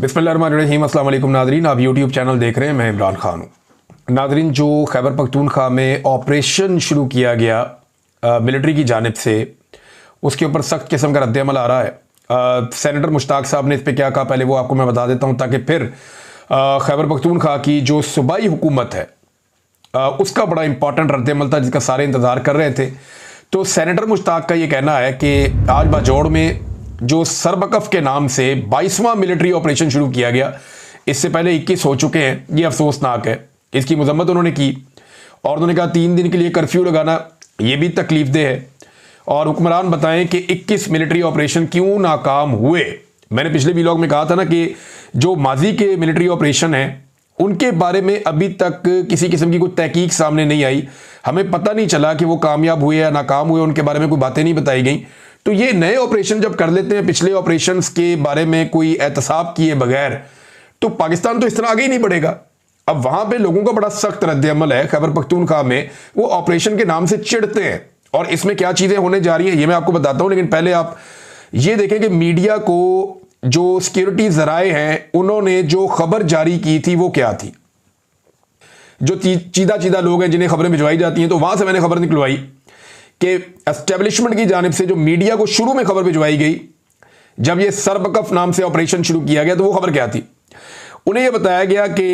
बिस्मिल्लाहिर्रहमानिर्रहीम। अस्सलाम वालेकुम नाज़रीन, आप यूट्यूब चैनल देख रहे हैं, मैं इमरान खान हूँ। नाज़रीन, जो खैबर पख्तूनख्वा में ऑपरेशन शुरू किया गया मिलिट्री की जानिब से, उसके ऊपर सख्त किस्म का रद्द-ए-अमल आ रहा है। सेनेटर मुश्ताक साहब ने इस पर क्या कहा, पहले वो आपको मैं बता देता हूँ, ताकि फिर खैबर पख्तूनख्वा की जो सूबाई हुकूमत है उसका बड़ा इंपॉर्टेंट रद्द-ए-अमल था जिसका सारे इंतज़ार कर रहे थे। तो सेनेटर मुश्ताक का ये कहना है कि आज बाजौड़ में जो सरबकफ के नाम से 22वां मिलिट्री ऑपरेशन शुरू किया गया, इससे पहले 21 हो चुके हैं। ये अफसोसनाक है। इसकी मजम्मत उन्होंने की और उन्होंने कहा 3 दिन के लिए कर्फ्यू लगाना ये भी तकलीफदेह है। और हुक्मरान बताएं कि 21 मिलिट्री ऑपरेशन क्यों नाकाम हुए। मैंने पिछले व्लॉग में कहा था ना कि जो माजी के मिलिट्री ऑपरेशन हैं उनके बारे में अभी तक किसी किस्म की कोई तहकीक सामने नहीं आई। हमें पता नहीं चला कि वो कामयाब हुए या नाकाम हुए, उनके बारे में कोई बातें नहीं बताई गई। तो ये नए ऑपरेशन जब कर लेते हैं पिछले ऑपरेशंस के बारे में कोई एहतसाब किए बगैर, तो पाकिस्तान तो इस तरह आगे ही नहीं बढ़ेगा। अब वहां पे लोगों का बड़ा सख्त रद्द-ए-अमल है। खैबर पख्तूनख्वा में वो ऑपरेशन के नाम से चिढ़ते हैं और इसमें क्या चीजें होने जा रही हैं ये मैं आपको बताता हूं। लेकिन पहले आप ये देखें कि मीडिया को जो सिक्योरिटी जराए हैं उन्होंने जो खबर जारी की थी वो क्या थी। जो चीदा चीदा लोग हैं जिन्हें खबरें भिजवाई जाती हैं, तो वहां से मैंने खबर निकलवाई कि एस्टेब्लिशमेंट की जानिब से जो मीडिया को शुरू में खबर भिजवाई गई जब ये सरबकफ नाम से ऑपरेशन शुरू किया गया, तो वो खबर क्या थी। उन्हें यह बताया गया कि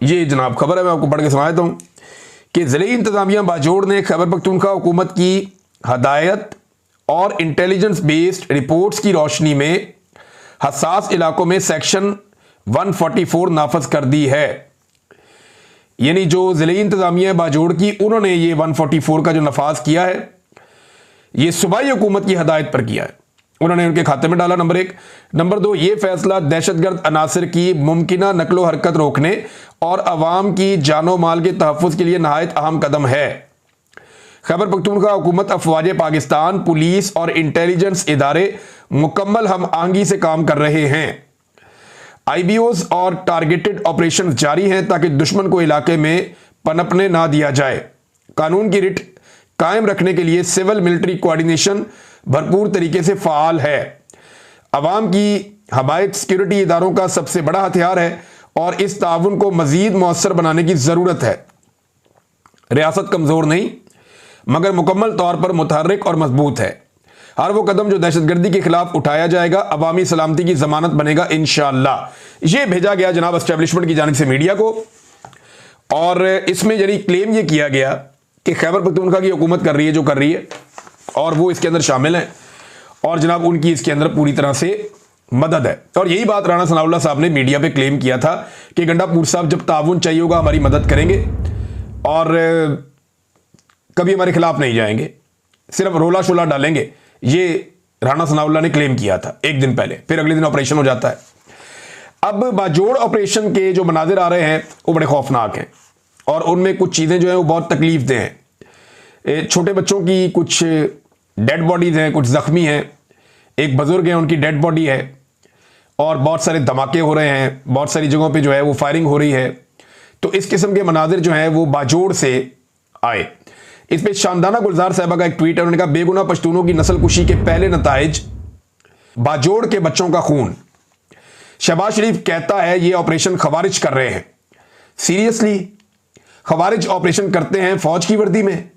ये जनाब खबर है, मैं आपको पढ़ के सुनाता हूं कि ज़िले इंतजामिया बाजौड़ ने खैबर पख्तूनख्वा हुकूमत की हदायत और इंटेलिजेंस बेस्ड रिपोर्ट्स की रोशनी में हसास इलाकों में सेक्शन 144 नाफज कर दी है। यानी जो ज़िले इंतजामिया बाजौड़ की, उन्होंने ये 144 का जो नफाज किया है ये सूबाई हुकूमत की हदायत पर किया है, उन्होंने उनके खाते में डाला। नंबर 1। नंबर 2, ये फैसला दहशतगर्द अनासर की मुमकिना नकलो हरकत रोकने और अवाम की जानो माल के तहफ़्फ़ुज़ के लिए नहायत अहम कदम है। खैबर पख्तूनख्वा हुकूमत, अफवाज पाकिस्तान, पुलिस और इंटेलिजेंस इदारे मुकम्मल हम आहंगी से काम कर रहे हैं। IBOs और टारगेटेड ऑपरेशन जारी हैं ताकि दुश्मन को इलाके में पनपने ना दिया जाए। कानून की रिट कायम रखने के लिए सिविल मिलिट्री कोऑर्डिनेशन भरपूर तरीके से फाल है। अवाम की हमायत सिक्योरिटी इदारों का सबसे बड़ा हथियार है और इस ताउन को मजीद मौसर बनाने की जरूरत है। रियासत कमजोर नहीं मगर मुकम्मल तौर पर मुतहर्रिक और मजबूत है। हर वो कदम जो दहशतगर्दी के खिलाफ उठाया जाएगा अवामी सलामती की जमानत बनेगा इंशाअल्लाह। ये भेजा गया जनाब एस्टेब्लिशमेंट की जानिब से मीडिया को, और इसमें यानी क्लेम ये किया गया कि खैबर पख्तूनख्वा की हुकूमत कर रही है जो कर रही है और वो इसके अंदर शामिल हैं और जनाब उनकी इसके अंदर पूरी तरह से मदद है। और यही बात राणा सनाउल्लाह साहब ने मीडिया पे क्लेम किया था कि गंडापुर साहब जब ताउन चाहिए होगा हमारी मदद करेंगे और कभी हमारे खिलाफ नहीं जाएंगे, सिर्फ रोला शोला डालेंगे। ये राणा सनाउल्लाह ने क्लेम किया था एक दिन पहले, फिर अगले दिन ऑपरेशन हो जाता है। अब बाजौड़ ऑपरेशन के जो मनाजिर आ रहे हैं वो बड़े खौफनाक हैं और उनमें कुछ चीजें जो है वो बहुत तकलीफदेह हैं। छोटे बच्चों की कुछ डेड बॉडीज हैं, कुछ जख्मी हैं, एक बुजुर्ग है उनकी डेड बॉडी है और बहुत सारे धमाके हो रहे हैं, बहुत सारी जगहों पे जो है वो फायरिंग हो रही है। तो इस किस्म के मनाजिर जो हैं वो बाजौड़ से आए। इस पे शानदाना गुलजार साहबा का एक ट्वीट है, उन्होंने कहा बेगुनाह पश्तूनों की नस्ल कुशी के पहले नताइज बाजौड़ के बच्चों का खून। शहबाज शरीफ कहता है ये ऑपरेशन खवारिज कर रहे हैं। सीरियसली खवारिज ऑपरेशन करते हैं फौज की वर्दी में?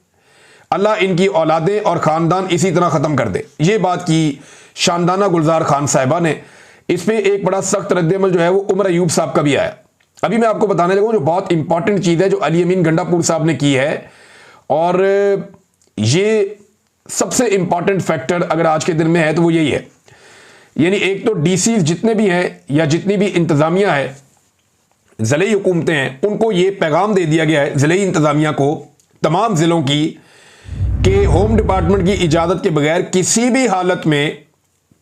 अल्लाह इनकी औलादें और खानदान इसी तरह खत्म कर दे। ये बात की शानदाना गुलजार खान साहिबा ने। इस पे एक बड़ा सख्त रद्द-ए-अमल जो है वो उमर अयूब साहब का भी आया। अभी मैं आपको बताने लगा जो बहुत इंपॉर्टेंट चीज है जो अली अमीन गंडापुर साहब ने की है, और ये सबसे इंपॉर्टेंट फैक्टर अगर आज के दिन में है तो वो यही है। यानी एक तो डीसी जितने भी हैं या जितनी भी इंतजामिया है, ज़िले हुकूमतें हैं, उनको ये पैगाम दे दिया गया है ज़िले इंतजामिया को, तमाम ज़िलों की, कि होम डिपार्टमेंट की इजाज़त के बगैर किसी भी हालत में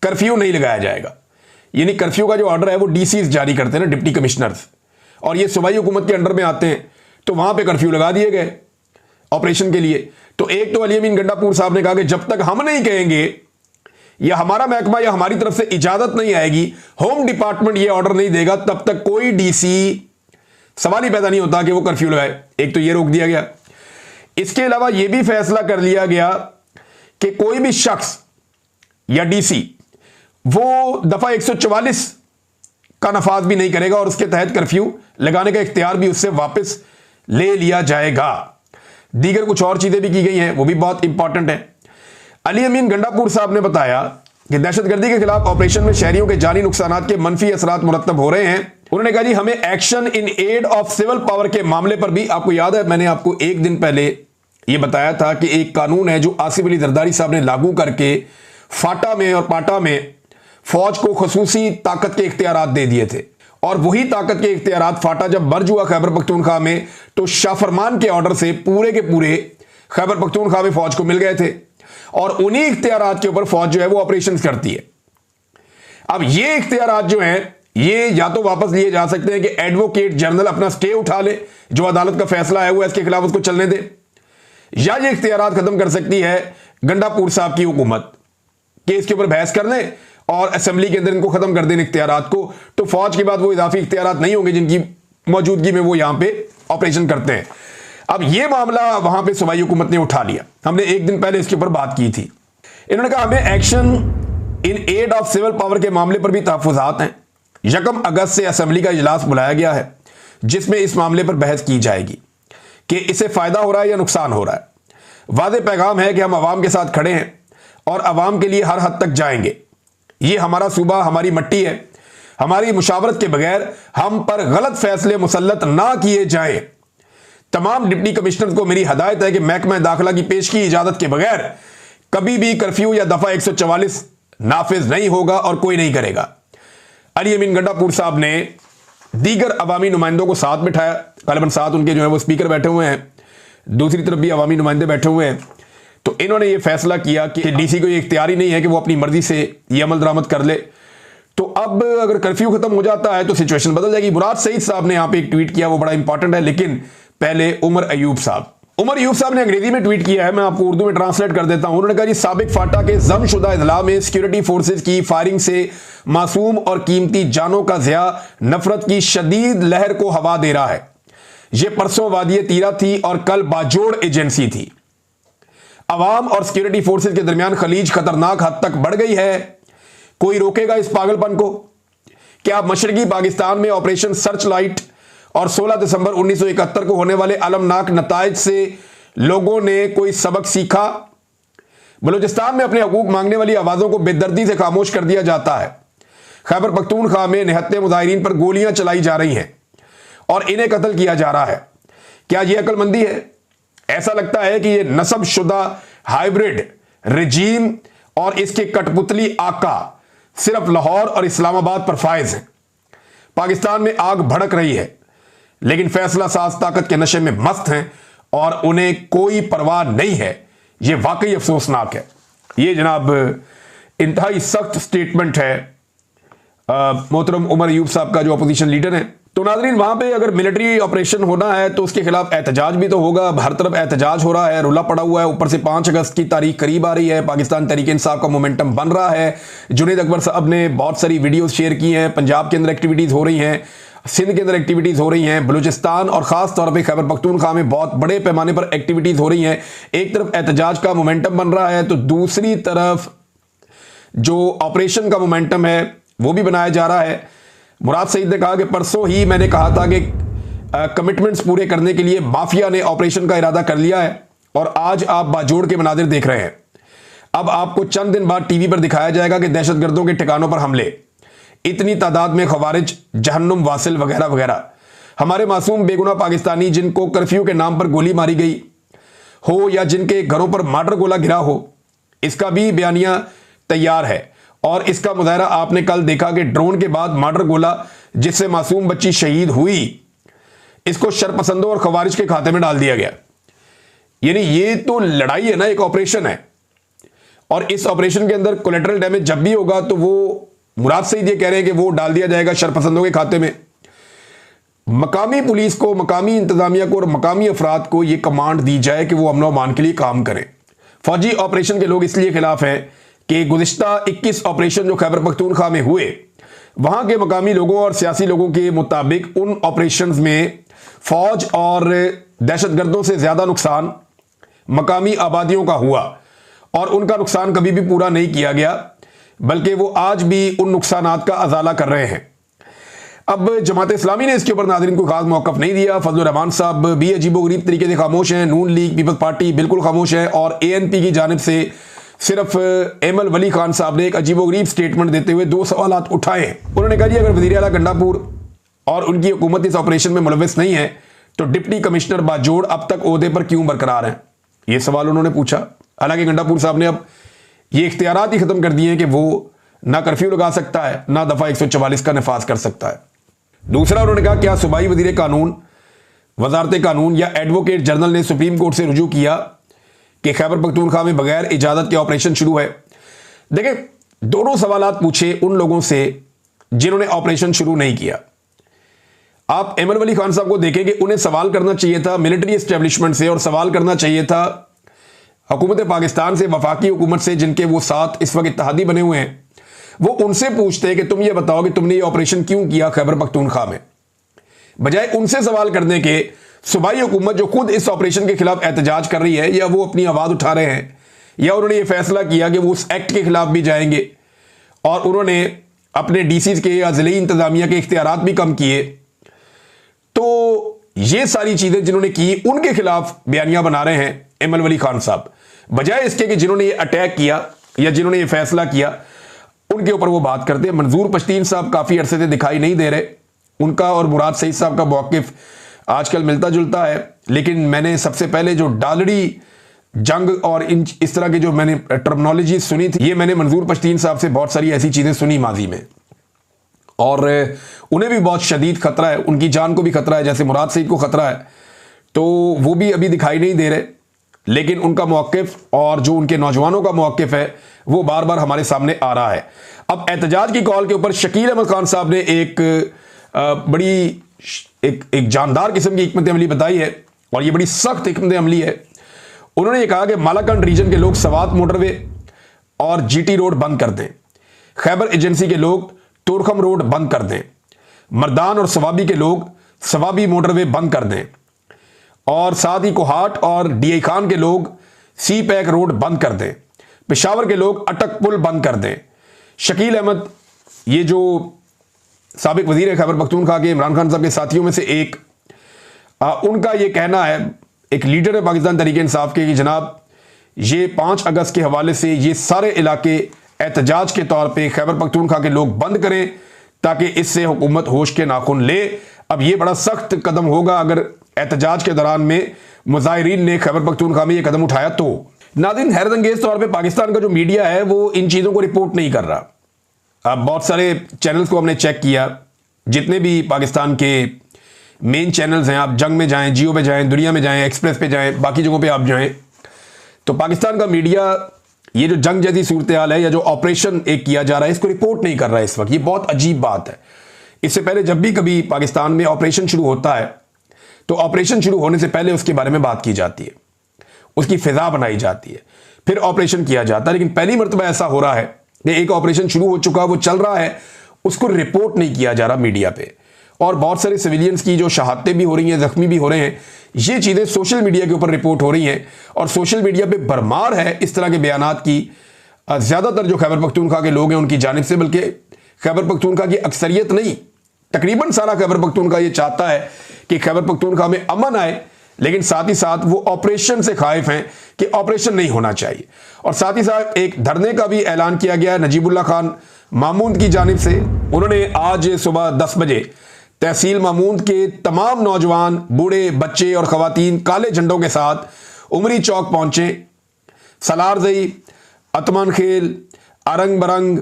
कर्फ्यू नहीं लगाया जाएगा। यानी कर्फ्यू का जो ऑर्डर है वो डीसी जारी करते हैं ना, डिप्टी कमिश्नर्स, और ये सूबाई हुकूमत के अंडर में आते हैं, तो वहां पे कर्फ्यू लगा दिए गए ऑपरेशन के लिए। तो एक तो अली अमीन गंडापुर साहब ने कहा कि जब तक हम नहीं कहेंगे या हमारा महकमा या हमारी तरफ से इजाजत नहीं आएगी, होम डिपार्टमेंट ये ऑर्डर नहीं देगा, तब तक कोई डीसी सवाल ही पैदा नहीं होता कि वो कर्फ्यू लगाए। एक तो ये रोक दिया गया। इसके अलावा यह भी फैसला कर लिया गया कि कोई भी शख्स या डीसी वो दफा 144 का नफाज भी नहीं करेगा और उसके तहत कर्फ्यू लगाने का इख्तियार भी उससे वापस ले लिया जाएगा। दीगर कुछ और चीजें भी की गई हैं, वो भी बहुत इंपॉर्टेंट है। अली अमीन गंडापुर साहब ने बताया कि दहशतगर्दी के खिलाफ ऑपरेशन में शहरियों के जानी नुकसानात के मनफी असरात मुरतब हो रहे हैं। उन्होंने कहा जी हमें action in aid of civil power के मामले पर भी, आपको याद है मैंने आपको एक दिन पहले यह बताया था कि एक कानून है जो आसिफ अली जरदारी साहब ने लागू करके फाटा में और पाटा में फौज को खसूसी ताकत के इख्तियारात दे दिए थे, और वही ताकत के इख्तियारात फाटा जब मर्ज हुआ खैबर पख्तूनख्वा में तो शाह फरमान के ऑर्डर से पूरे के पूरे खैबर पख्तूनख्वा में फौज को मिल गए थे, और उन्हीं इख्तियारात के ऊपर फौज जो है वो ऑपरेशन करती है। अब ये इख्तियारात जो हैं ये या तो वापस लिए जा सकते हैं कि एडवोकेट जनरल अपना स्टे उठा ले, जो अदालत का फैसला है वो इसके खिलाफ उसको चलने दे, या ये इख्तियारात खत्म कर सकती है गंडापुर साहब की हुकूमत कि इसके ऊपर बहस कर लें और असेंबली के अंदर इनको खत्म कर दें इख्तियारात को, तो फौज के बाद वो इजाफी इख्तियारात नहीं होंगे जिनकी मौजूदगी में वो यहां पे ऑपरेशन करते हैं। अब ये मामला वहां पे सूबाई हुकूमत ने उठा लिया, हमने एक दिन पहले इसके ऊपर बात की थी। इन्होंने कहा हमें action in aid of civil power के मामले पर भी तहफुजात हैं। 1 अगस्त से असेंबली का इजलास बुलाया गया है जिसमें इस मामले पर बहस की जाएगी कि इससे फायदा हो रहा है या नुकसान हो रहा है। वादे पैगाम है कि हम अवाम के साथ खड़े हैं और अवाम के लिए हर हद तक जाएंगे। ये हमारा सूबा, हमारी मट्टी है, हमारी मुशावरत के बगैर हम पर गलत फैसले मुसल्लत ना किए जाएं। तमाम डिप्टी कमिश्नर को मेरी हदायत है कि महकमा दाखिला की पेशगी इजाजत के बगैर कभी भी कर्फ्यू या दफा 144 नाफिज नहीं होगा और कोई नहीं करेगा। अली अमीन गंडापुर साहब ने दीगर अवामी नुमाइंदों को साथ बिठाया, गलबन साथ उनके जो है वो स्पीकर बैठे हुए हैं, दूसरी तरफ भी अवामी नुमाइंदे बैठे हुए हैं। तो इन्होंने ये फैसला किया कि डीसी को ये इख्तियार ही नहीं है कि वो अपनी मर्जी से ये अमल दरामद कर ले। तो अब अगर कर्फ्यू खत्म हो जाता है तो सिचुएशन बदल जाएगी। मुराद सईद साहब ने यहां पे एक ट्वीट किया, वो बड़ा इंपॉर्टेंट है, लेकिन पहले उमर अयूब साहब ने अंग्रेजी में ट्वीट किया है, मैं आपको उर्दू में ट्रांसलेट कर देता हूं। उन्होंने कहा जी साबिक फाटा के जमशुदा इजला में सिक्योरिटी फोर्सेज की फायरिंग से मासूम और कीमती जानों का ज़िया नफरत की शदीद लहर को हवा दे रहा है। यह परसों वादिय तीरा थी और कल बाजोड़ एजेंसी थी। अवाम और सिक्योरिटी फोर्सेज के दरमियान खलीज खतरनाक हद तक बढ़ गई है। कोई रोकेगा इस पागलपन को? क्या मशरकी पाकिस्तान में ऑपरेशन सर्च लाइट और 16 दिसंबर 1971 को होने वाले अलमनाक नताइज से लोगों ने कोई सबक सीखा? बलूचिस्तान में अपने हकूक मांगने वाली आवाज़ों को बेदर्दी से खामोश कर दिया जाता है। खैबर पख्तूनख्वा में निहत्ते मुजाहिरीन पर गोलियां चलाई जा रही हैं और इन्हें कत्ल किया जा रहा है। क्या यह अक्लमंदी है? ऐसा लगता है कि यह नस्ब शुदा हाइब्रिड रजीम और इसके कठपुतली आका सिर्फ लाहौर और इस्लामाबाद पर फायज है। पाकिस्तान में आग भड़क रही है लेकिन फैसला साज ताकत के नशे में मस्त हैं और उन्हें कोई परवाह नहीं है। यह वाकई अफसोसनाक है। यह जनाब इंतहाई सख्त स्टेटमेंट है मोहतरम उमर अयूब साहब का, जो अपोजिशन लीडर हैं। तो नाज़रीन, वहां पे अगर मिलिट्री ऑपरेशन होना है तो उसके खिलाफ एहतजाज भी तो होगा। हर तरफ एहतजाज हो रहा है, रुला पड़ा हुआ है। ऊपर से 5 अगस्त की तारीख करीब आ रही है, पाकिस्तान तहरीक-ए-इंसाफ का मोमेंटम बन रहा है। जुनैद अकबर साहब ने बहुत सारी वीडियोस शेयर की हैं। पंजाब के अंदर एक्टिविटीज़ हो रही हैं, सिंध के अंदर एक्टिविटीज़ हो रही हैं, बलूचिस्तान और ख़ास तौर पर खैबर पख्तूनख्वा में बहुत बड़े पैमाने पर एक्टिविटीज़ हो रही हैं। एक तरफ एहतजाज का मोमेंटम बन रहा है तो दूसरी तरफ जो ऑपरेशन का मोमेंटम है वो भी बनाया जा रहा है। मुराद सईद ने कहा कि परसों ही मैंने कहा था कि कमिटमेंट्स पूरे करने के लिए माफिया ने ऑपरेशन का इरादा कर लिया है और आज आप बाजोड़ के मनाजिर देख रहे हैं। अब आपको चंद दिन बाद टीवी पर दिखाया जाएगा कि दहशतगर्दों के ठिकानों पर हमले, इतनी तादाद में खवारिज, जहन्नुम वासिल वगैरह वगैरह। हमारे मासूम बेगुनाह पाकिस्तानी जिनको कर्फ्यू के नाम पर गोली मारी गई हो या जिनके घरों पर मार्टर गोला गिरा हो, इसका भी बयानिया तैयार है। और इसका मुजाहरा आपने कल देखा कि ड्रोन के बाद मार्टर गोला जिससे मासूम बच्ची शहीद हुई, इसको शरपसंदों और खवारिज के खाते में डाल दिया गया। यानी ये तो लड़ाई है ना, एक ऑपरेशन है। और इस ऑपरेशन के अंदर कोलेटरल डैमेज जब भी होगा तो वो मुराद सईद ये कह रहे हैं कि वो डाल दिया जाएगा शरपसंदों के खाते में। मकामी पुलिस को, मकामी इंतजामिया को और मकामी अफराद को यह कमांड दी जाए कि वो अमन और अमान के लिए काम करें। फौजी ऑपरेशन के लोग इसलिए खिलाफ हैं कि गुज़िश्ता 21 ऑपरेशन जो खैबर पख्तूनख्वा में हुए, वहां के मकामी लोगों और सियासी लोगों के मुताबिक उन ऑपरेशंस में फौज और दहशतगर्दों से ज्यादा नुकसान मकामी आबादियों का हुआ और उनका नुकसान कभी भी पूरा नहीं किया गया, बल्कि वो आज भी उन नुकसानात का अजाला कर रहे हैं। अब जमात इस्लामी ने इसके ऊपर नाज़रीन को खास मौक़िफ़ नहीं दिया। फजलुर रहमान साहब भी अजीबोगरीब तरीके से खामोश हैं, नून लीग पीपल्स पार्टी बिल्कुल खामोश है, और ANP की जानिब से सिर्फ एमल वली खान साहब ने एक अजीबोगरीब स्टेटमेंट देते हुए 2 सवाल उठाए हैं। उन्होंने कहा जी अगर वज़ीर आला गंडापुर और उनकी हुकूमत इस ऑपरेशन में मुलव्वस नहीं है तो डिप्टी कमिश्नर बाजोड़ अब तक ओहदे पर क्यों बरकरार हैं, ये सवाल उन्होंने पूछा। हालांकि गंडापुर साहब ने अब ये इख्तियारात ही खत्म कर दिए हैं कि वो ना कर्फ्यू लगा सकता है ना दफा 144 का नफाज कर सकता है। दूसरा उन्होंने कहा क्या सूबाई वजीर कानून, वजारत कानून या एडवोकेट जनरल ने सुप्रीम कोर्ट से रुजू किया कि खैबर पख्तूनख्वा में बगैर इजाजत के ऑपरेशन शुरू है। देखिए दोनों सवालात पूछे उन लोगों से जिन्होंने ऑपरेशन शुरू नहीं किया। आप एमल वली खान साहब को देखें कि उन्हें सवाल करना चाहिए था मिलिट्री एस्टेब्लिशमेंट से, और सवाल करना चाहिए था हुकूमत पाकिस्तान से, वफाकी हुकूमत से, जिनके वो साथ इस वक्त इत्तेहादी बने हुए हैं। वो उनसे पूछते कि तुम ये बताओ कि तुमने ये ऑपरेशन क्यों किया खैबर पख्तूनख्वा में, बजाय उनसे सवाल करने के सूबाई हुकूमत जो खुद इस ऑपरेशन के खिलाफ एहतजाज कर रही है, या वो अपनी आवाज़ उठा रहे हैं, या उन्होंने ये फैसला किया कि वो उस एक्ट के खिलाफ भी जाएंगे, और उन्होंने अपने DCs के या ज़िले इंतजामिया के इख्तियारात भी कम किए। तो ये सारी चीज़ें जिन्होंने की उनके खिलाफ बयानियां बना रहे हैं एमल वली खान साहब, बजाय इसके कि जिन्होंने ये अटैक किया या जिन्होंने ये फैसला किया उनके ऊपर वो बात करते हैं। मंजूर पश्तीन साहब काफ़ी अरसे से दिखाई नहीं दे रहे, उनका और मुराद सईद साहब का मौक़िफ़ आजकल मिलता जुलता है, लेकिन मैंने सबसे पहले जो डालड़ी जंग और इस तरह की जो मैंने टर्मिनोलॉजी सुनी थी, ये मैंने मंजूर पश्तीन साहब से बहुत सारी ऐसी चीज़ें सुनी माजी में, और उन्हें भी बहुत शदीद खतरा है, उनकी जान को भी खतरा है, जैसे मुराद सईद को खतरा है। तो वो भी अभी दिखाई नहीं दे रहे, लेकिन उनका मौक़िफ़ और जो उनके नौजवानों का मौक़िफ़ है वो बार बार हमारे सामने आ रहा है। अब एहतजाज की कॉल के ऊपर शकील अहमद खान साहब ने एक बड़ी एक जानदार किस्म की हिकमत अमली बताई है, और ये बड़ी सख्त हिकमत अमली है। उन्होंने ये कहा कि मालाकंड रीजन के लोग सवात मोटरवे और GT रोड बंद कर दें, खैबर एजेंसी के लोग तुरखम रोड बंद कर दें, मर्दान और सवाबी के लोग सवाबी मोटरवे बंद कर दें, और साथ ही कोहाट और DI खान के लोग सी पैक रोड बंद कर दें, पेशावर के लोग अटक पुल बंद कर दें। शकील अहमद ये जो साबिक वजीर खैबर पख्तूनख्वा के इमरान खान साहब के साथियों में से एक, उनका ये कहना है, एक लीडर है पाकिस्तान तहरीक इंसाफ के, कि जनाब ये 5 अगस्त के हवाले से ये सारे इलाके एहतजाज के तौर पे खैबर पख्तूनख्वा के लोग बंद करें ताकि इससे हुकूमत होश के नाखून ले। अब ये बड़ा सख्त कदम होगा अगर एहतजाज के दौरान में मुजाहिरीन ने खैबर पख्तूनख्वा में ये कदम उठाया तो। नाज़रीन हैरत अंगेज तौर पर पाकिस्तान का जो मीडिया है वो इन चीज़ों को रिपोर्ट नहीं कर रहा। अब बहुत सारे चैनल्स को हमने चेक किया, जितने भी पाकिस्तान के मेन चैनल्स हैं, आप जंग में जाएं, जियो पे जाएं, दुनिया में जाएं, एक्सप्रेस पे जाएं, बाकी जगहों पे आप जाएं, तो पाकिस्तान का मीडिया ये जो जंग जैसी सूरत हाल है या जो ऑपरेशन एक किया जा रहा है इसको रिपोर्ट नहीं कर रहा है इस वक्त। ये बहुत अजीब बात है। इससे पहले जब भी कभी पाकिस्तान में ऑपरेशन शुरू होता है तो ऑपरेशन शुरू होने से पहले उसके बारे में बात की जाती है, उसकी फिजा बनाई जाती है, फिर ऑपरेशन किया जाता है। लेकिन पहली मरतबा ऐसा हो रहा है कि एक ऑपरेशन शुरू हो चुका, वो चल रहा है, उसको रिपोर्ट नहीं किया जा रहा मीडिया पे, और बहुत सारे सिविलियंस की जो शहादतें भी हो रही हैं, जख्मी भी हो रहे हैं, ये चीज़ें सोशल मीडिया के ऊपर रिपोर्ट हो रही हैं, और सोशल मीडिया पे भरमार है इस तरह के बयानात की। ज़्यादातर जो खैबर पख्तूनख्वा के लोग हैं उनकी जानिब से, बल्कि खैबर पख्तूनख्वा की अक्सरियत नहीं, तकरीबन सारा खैबर पख्तूनख्वा ये चाहता है कि खैबर पख्तूनख्वा में अमन आए, लेकिन साथ ही साथ वो ऑपरेशन से खाइफ हैं कि ऑपरेशन नहीं होना चाहिए। और साथ ही साथ एक धरने का भी ऐलान किया गया है नजीबुल्लाह खान मामूद की जानिब से। उन्होंने आज सुबह 10 बजे तहसील मामूद के तमाम नौजवान, बूढ़े, बच्चे और ख़वातीन काले झंडों के साथ उमरी चौक पहुंचे। सलारजई, अतमान खेल, अरंग बरंग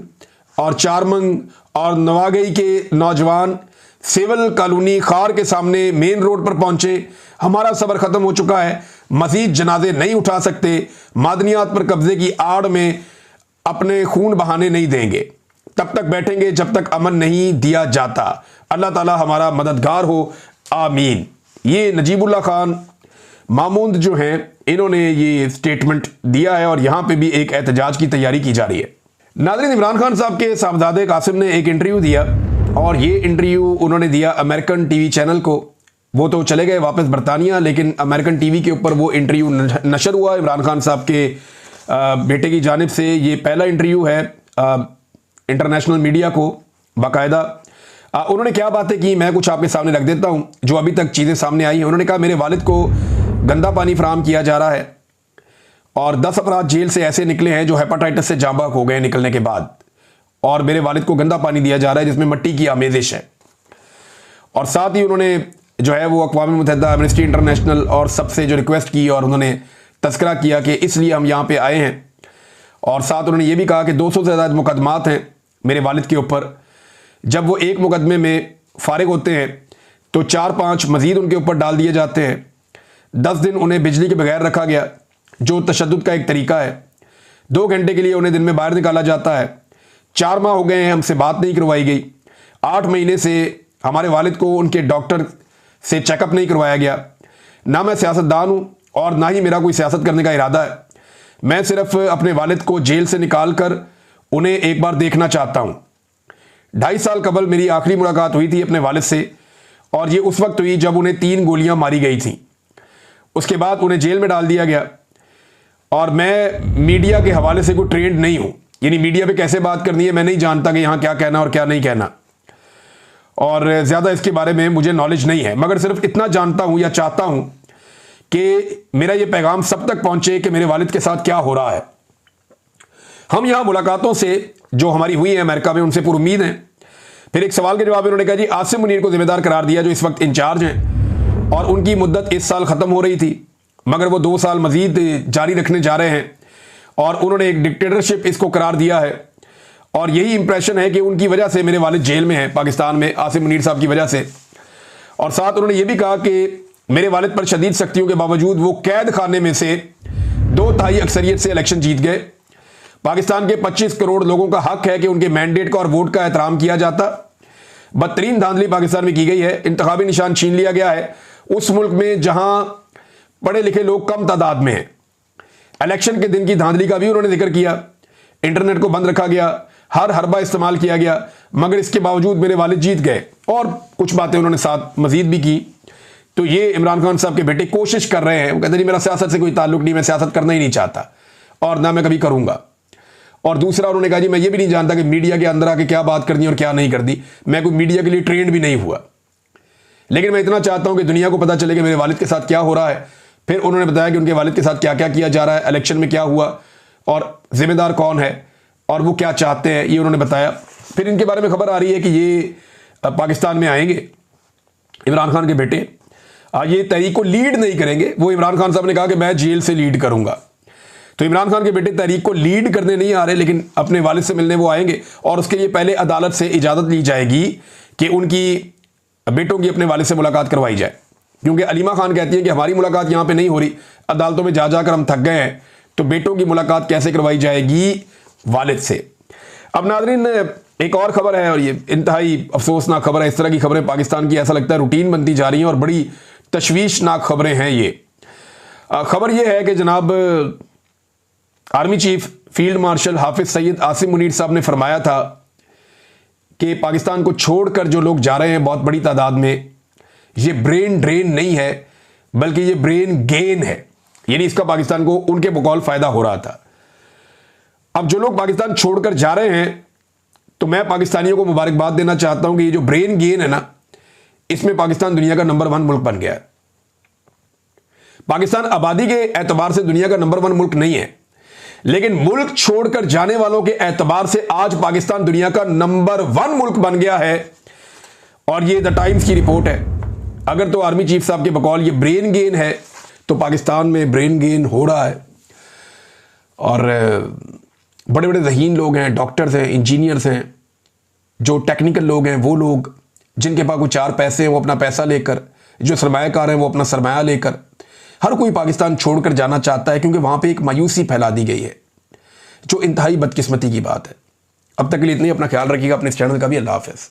और चारमंग और नवागई के नौजवान सिविल कॉलोनी खार के सामने मेन रोड पर पहुंचे। हमारा सबर खत्म हो चुका है, मजीद जनाजे नहीं उठा सकते, मादनियात पर कब्जे की आड़ में अपने खून बहाने नहीं देंगे, तब तक बैठेंगे जब तक अमन नहीं दिया जाता। अल्लाह ताला हमारा मददगार हो, आमीन। ये नजीबुल्लाह खान मामूद जो हैं इन्होंने ये स्टेटमेंट दिया है, और यहां पे भी एक एहतजाज की तैयारी की जा रही है। नाज़रीन, इमरान खान साहब के साहबजादे कासिम ने एक इंटरव्यू दिया, और ये इंटरव्यू उन्होंने दिया अमेरिकन टीवी चैनल को। वो तो चले गए वापस बरतानिया, लेकिन अमेरिकन टीवी के ऊपर वो इंटरव्यू नशर हुआ इमरान खान साहब के बेटे की जानिब से। ये पहला इंटरव्यू है इंटरनेशनल मीडिया को बाकायदा। उन्होंने क्या बातें की मैं कुछ आपके सामने रख देता हूं जो अभी तक चीज़ें सामने आई हैं। उन्होंने कहा मेरे वालिद को गंदा पानी फराहम किया जा रहा है और 10 अफराद जेल से ऐसे निकले हैं जो हेपाटाइटिस से जाँ बाक हो गए निकलने के बाद, और मेरे वालिद को गंदा पानी दिया जा रहा है जिसमें मिट्टी की आमेजिश है। और साथ ही उन्होंने जो है वो अक़वाम मुत्तहिदा, एमनेस्टी इंटरनेशनल और सबसे जो रिक्वेस्ट की और उन्होंने तस्करा किया कि इसलिए हम यहाँ पे आए हैं। और साथ उन्होंने ये भी कहा कि 200 से ज़्यादा मुकदमात हैं मेरे वालिद के ऊपर। जब वो एक मुकदमे में फारिग होते हैं तो 4-5 मज़ीद उनके ऊपर डाल दिए जाते हैं। 10 दिन उन्हें बिजली के बगैर रखा गया जो तशद्दुद का एक तरीका है। 2 घंटे के लिए उन्हें दिन में बाहर निकाला जाता है। 4 माह हो गए हैं हमसे बात नहीं करवाई गई। 8 महीने से हमारे वालिद को उनके डॉक्टर से चेकअप नहीं करवाया गया। ना मैं सियासतदान हूँ और ना ही मेरा कोई सियासत करने का इरादा है। मैं सिर्फ अपने वालिद को जेल से निकाल कर उन्हें एक बार देखना चाहता हूँ। 2.5 साल कबल मेरी आखिरी मुलाकात हुई थी अपने वालिद से और ये उस वक्त हुई जब उन्हें 3 गोलियां मारी गई थी। उसके बाद उन्हें जेल में डाल दिया गया। और मैं मीडिया के हवाले से कोई ट्रेंड नहीं हूँ, यानी मीडिया पे कैसे बात करनी है मैं नहीं जानता कि यहाँ क्या कहना और क्या नहीं कहना, और ज़्यादा इसके बारे में मुझे नॉलेज नहीं है। मगर सिर्फ इतना जानता हूँ या चाहता हूँ कि मेरा ये पैगाम सब तक पहुँचे कि मेरे वालिद के साथ क्या हो रहा है। हम यहाँ मुलाकातों से जो हमारी हुई है अमेरिका में उनसे पुरुम्मीद हैं। फिर एक सवाल के जवाब में उन्होंने कहा जी आसिम मुनीर को जिम्मेदार करार दिया जो इस वक्त इंचार्ज हैं और उनकी मुद्दत इस साल ख़त्म हो रही थी मगर वो 2 साल मजीद जारी रखने जा रहे हैं और उन्होंने एक डिक्टेटरशिप इसको करार दिया है। और यही इंप्रेशन है कि उनकी वजह से मेरे वालिद जेल में हैं पाकिस्तान में, आसिम मुनीर साहब की वजह से। और साथ उन्होंने ये भी कहा कि मेरे वालिद पर शदीद सख्तियों के बावजूद वो कैद खाने में से 2/3 अक्सरियत से इलेक्शन जीत गए। पाकिस्तान के 25 करोड़ लोगों का हक है कि उनके मैंडेट का और वोट का एहतराम किया जाता। बदतरीन धांधली पाकिस्तान में की गई है। इंतखाबी निशान छीन लिया गया है उस मुल्क में जहां पढ़े लिखे लोग कम तादाद में हैं। इलेक्शन के दिन की धांधली का भी उन्होंने जिक्र किया। इंटरनेट को बंद रखा गया, हर हरबा इस्तेमाल किया गया, मगर इसके बावजूद मेरे वालिद जीत गए। और कुछ बातें उन्होंने साथ मजीद भी की। तो ये इमरान खान साहब के बेटे कोशिश कर रहे हैं। वो कहते हैं मेरा सियासत से कोई ताल्लुक नहीं, मैं सियासत करना ही नहीं चाहता और ना मैं कभी करूंगा। और दूसरा उन्होंने कहा जी मैं ये भी नहीं जानता कि मीडिया के अंदर आके क्या बात करनी और क्या नहीं करनी। मैं कोई मीडिया के लिए ट्रेंड भी नहीं हुआ, लेकिन मैं इतना चाहता हूं कि दुनिया को पता चले कि मेरे वालिद के साथ क्या हो रहा है। फिर उन्होंने बताया कि उनके वालिद के साथ क्या क्या किया जा रहा है, इलेक्शन में क्या हुआ और जिम्मेदार कौन है और वो क्या चाहते हैं, ये उन्होंने बताया। फिर इनके बारे में खबर आ रही है कि ये पाकिस्तान में आएंगे, इमरान खान के बेटे। ये तहरीक को लीड नहीं करेंगे। वो इमरान खान साहब ने कहा कि मैं जेल से लीड करूंगा। तो इमरान खान के बेटे तहरीक को लीड करने नहीं आ रहे, लेकिन अपने वालिद से मिलने वो आएंगे और उसके लिए पहले अदालत से इजाज़त ली जाएगी कि उनकी बेटों की अपने वालिद से मुलाकात करवाई जाए। क्योंकि अलीमा खान कहती है कि हमारी मुलाकात यहाँ पे नहीं हो रही, अदालतों में जा जाकर हम थक गए हैं, तो बेटों की मुलाकात कैसे करवाई जाएगी वालिद से। अब नाज़रीन एक और खबर है और ये इंतहाई अफसोसनाक खबर है। इस तरह की खबरें पाकिस्तान की ऐसा लगता है रूटीन बनती जा रही हैं और बड़ी तशवीशनाक खबरें हैं ये। खबर ये है कि जनाब army chief field marshal Hafiz Saeed Asim Munir साहब ने फरमाया था कि पाकिस्तान को छोड़कर जो लोग जा रहे हैं बहुत बड़ी तादाद में, ये ब्रेन ड्रेन नहीं है बल्कि ये ब्रेन गेन है, यानी इसका पाकिस्तान को उनके बकौल फायदा हो रहा था। अब जो लोग पाकिस्तान छोड़कर जा रहे हैं तो मैं पाकिस्तानियों को मुबारकबाद देना चाहता हूं कि ये जो ब्रेन गेन है ना, इसमें पाकिस्तान दुनिया का नंबर 1 मुल्क बन गया है। पाकिस्तान आबादी के एतबार से दुनिया का नंबर 1 मुल्क नहीं है, लेकिन मुल्क छोड़कर जाने वालों के एतबार से आज पाकिस्तान दुनिया का नंबर 1 मुल्क बन गया है। और ये द टाइम्स की रिपोर्ट है। अगर तो आर्मी चीफ साहब के बकौल ये ब्रेन गेन है तो पाकिस्तान में ब्रेन गेन हो रहा है। और बड़े बड़े ज़हीन लोग हैं, डॉक्टर्स हैं, इंजीनियर्स हैं, जो टेक्निकल लोग हैं, वो लोग जिनके पास कुछ 4 पैसे हैं वो अपना पैसा लेकर, जो सरमायाकार हैं वो अपना सरमाया लेकर, हर कोई पाकिस्तान छोड़कर जाना चाहता है क्योंकि वहाँ पे एक मायूसी फैला दी गई है जो इंतहाई बदकिस्मती की बात है। अब तक के लिए इतनी, अपना ख्याल रखिएगा, अपने इस चैनल का भी। अल्लाह हाफ़िज़।